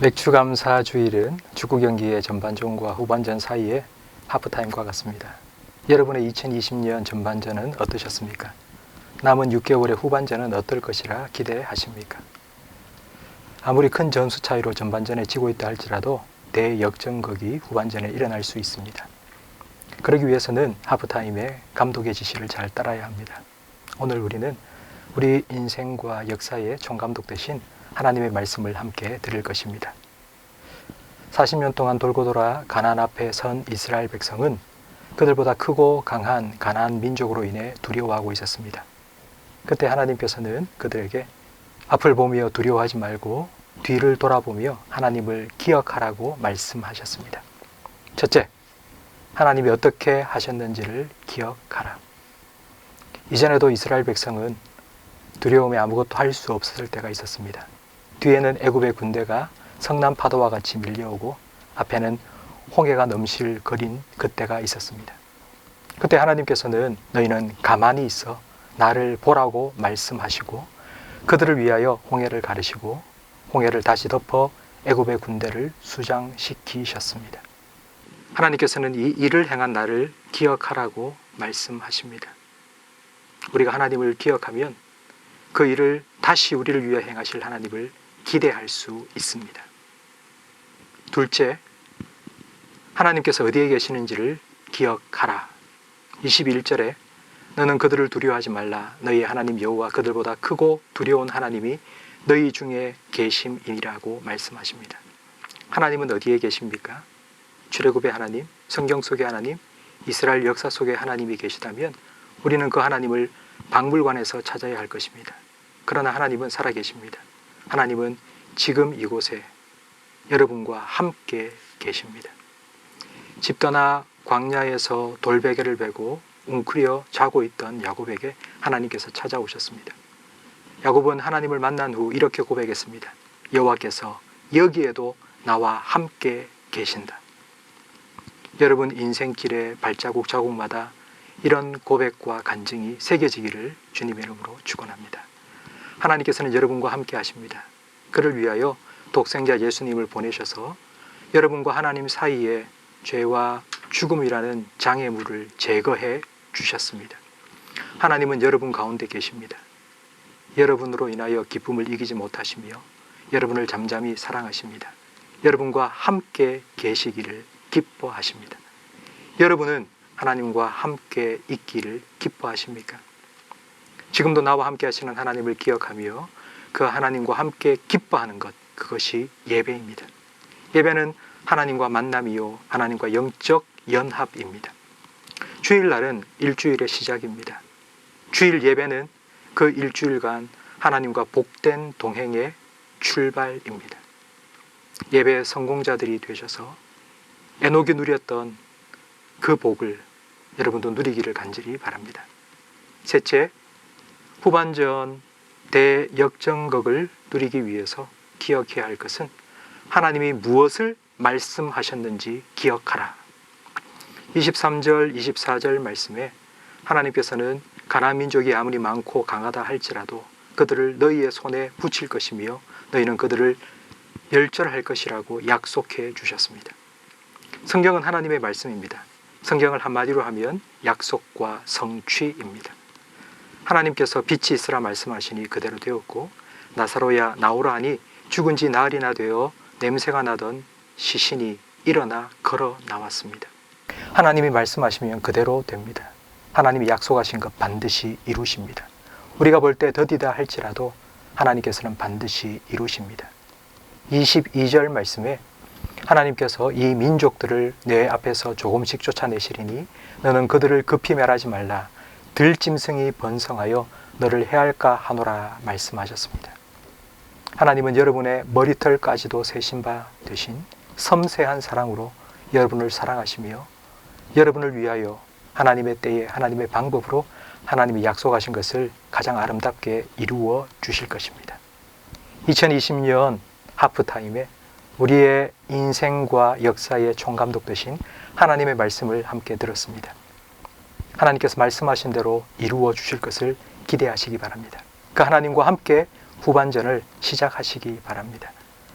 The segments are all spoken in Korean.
맥주 감사 주일은 축구 경기의 전반전과 후반전 사이에 하프타임과 같습니다. 여러분의 2020년 전반전은 어떠셨습니까? 남은 6개월의 후반전은 어떨 것이라 기대하십니까? 아무리 큰 점수 차이로 전반전에 지고 있다 할지라도 대역전극이 후반전에 일어날 수 있습니다. 그러기 위해서는 하프타임에 감독의 지시를 잘 따라야 합니다. 오늘 우리는 우리 인생과 역사의 총감독 대신 하나님의 말씀을 함께 들을 것입니다. 40년 동안 돌고 돌아 가나안 앞에 선 이스라엘 백성은 그들보다 크고 강한 가나안 민족으로 인해 두려워하고 있었습니다. 그때 하나님께서는 그들에게 앞을 보며 두려워하지 말고 뒤를 돌아보며 하나님을 기억하라고 말씀하셨습니다. 첫째, 하나님이 어떻게 하셨는지를 기억하라. 이전에도 이스라엘 백성은 두려움에 아무것도 할 수 없었을 때가 있었습니다. 뒤에는 애굽의 군대가 성난 파도와 같이 밀려오고 앞에는 홍해가 넘실거린 그때가 있었습니다. 그때 하나님께서는 너희는 가만히 있어 나를 보라고 말씀하시고 그들을 위하여 홍해를 가르시고 홍해를 다시 덮어 애굽의 군대를 수장시키셨습니다. 하나님께서는 이 일을 행한 나를 기억하라고 말씀하십니다. 우리가 하나님을 기억하면 그 일을 다시 우리를 위해 행하실 하나님을 기대할 수 있습니다. 둘째, 하나님께서 어디에 계시는지를 기억하라. 21절에 너는 그들을 두려워하지 말라. 너희의 하나님 여호와 그들보다 크고 두려운 하나님이 너희 중에 계심이라고 말씀하십니다. 하나님은 어디에 계십니까? 출애굽의 하나님, 성경 속의 하나님, 이스라엘 역사 속의 하나님이 계시다면 우리는 그 하나님을 박물관에서 찾아야 할 것입니다. 그러나 하나님은 살아계십니다. 하나님은 지금 이곳에 여러분과 함께 계십니다. 집 떠나 광야에서 돌베개를 베고 웅크려 자고 있던 야곱에게 하나님께서 찾아오셨습니다. 야곱은 하나님을 만난 후 이렇게 고백했습니다. 여호와께서 여기에도 나와 함께 계신다. 여러분 인생길의 발자국 자국마다 이런 고백과 간증이 새겨지기를 주님의 이름으로 축원합니다. 하나님께서는 여러분과 함께 하십니다. 그를 위하여 독생자 예수님을 보내셔서 여러분과 하나님 사이에 죄와 죽음이라는 장애물을 제거해 주셨습니다. 하나님은 여러분 가운데 계십니다. 여러분으로 인하여 기쁨을 이기지 못하시며 여러분을 잠잠히 사랑하십니다. 여러분과 함께 계시기를 기뻐하십니다. 여러분은 하나님과 함께 있기를 기뻐하십니까? 지금도 나와 함께 하시는 하나님을 기억하며 그 하나님과 함께 기뻐하는 것, 그것이 예배입니다. 예배는 하나님과 만남이요 하나님과 영적 연합입니다. 주일날은 일주일의 시작입니다. 주일 예배는 그 일주일간 하나님과 복된 동행의 출발입니다. 예배의 성공자들이 되셔서 에녹이 누렸던 그 복을 여러분도 누리기를 간절히 바랍니다. 셋째, 후반전 대역전극을 누리기 위해서 기억해야 할 것은 하나님이 무엇을 말씀하셨는지 기억하라. 23절, 24절 말씀에 하나님께서는 가나안 민족이 아무리 많고 강하다 할지라도 그들을 너희의 손에 붙일 것이며 너희는 그들을 멸절할 것이라고 약속해 주셨습니다. 성경은 하나님의 말씀입니다. 성경을 한마디로 하면 약속과 성취입니다. 하나님께서 빛이 있으라 말씀하시니 그대로 되었고 나사로야 나오라 하니 죽은 지 나흘이나 되어 냄새가 나던 시신이 일어나 걸어 나왔습니다. 하나님이 말씀하시면 그대로 됩니다. 하나님이 약속하신 것 반드시 이루십니다. 우리가 볼 때 더디다 할지라도 하나님께서는 반드시 이루십니다. 22절 말씀에 하나님께서 이 민족들을 내 앞에서 조금씩 쫓아내시리니 너는 그들을 급히 멸하지 말라. 들짐승이 번성하여 너를 해할까 하노라 말씀하셨습니다. 하나님은 여러분의 머리털까지도 세신 바 되신 섬세한 사랑으로 여러분을 사랑하시며 여러분을 위하여 하나님의 때에 하나님의 방법으로 하나님이 약속하신 것을 가장 아름답게 이루어 주실 것입니다. 2020년 하프타임에 우리의 인생과 역사의 총감독 되신 하나님의 말씀을 함께 들었습니다. 하나님께서 말씀하신 대로 이루어 주실 것을 기대하시기 바랍니다. 그 하나님과 함께 후반전을 시작하시기 바랍니다.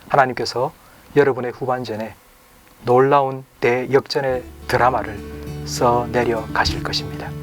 하나님께서 여러분의 후반전에 놀라운 대역전의 드라마를 써내려 가실 것입니다.